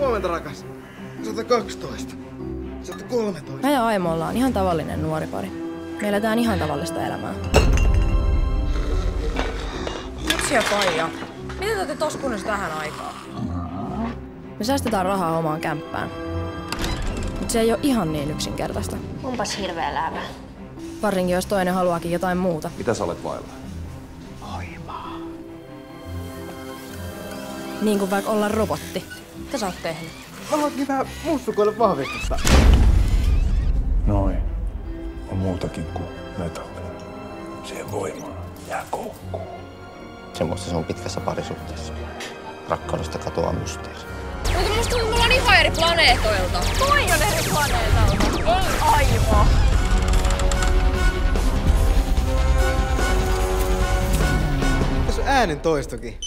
Huomenta, rakas. 112. 113. Mä ja Aimo ollaan ihan tavallinen nuori pari. Me eletään ihan tavallista elämää. Miksi ja Faija? Miten te olette tossa kunnossa tähän aikaan? Me säästetään rahaa omaan kämppään. Mut se ei oo ihan niin yksinkertaista. Onpas hirveä läävä. Varsinkin jos toinen haluaakin jotain muuta. Mitä sä olet vailla? Niin kuin vaikka olla robotti. Mitä sä oot tehnyt? Mä haluatkin vähän mussukoille vahvistusta. Noin. On muutakin kuin metallia. Siihen voimaan jää koukkuun. Semmoista se on pitkässä parisuhteessa. Rakkaudesta katoaa mysteeri. Mutta musta tuntuu, mulla on ihan eri planeetoilta. Toi on eri planeetalta. Ei Aimo. Tässä on äänen toistokin.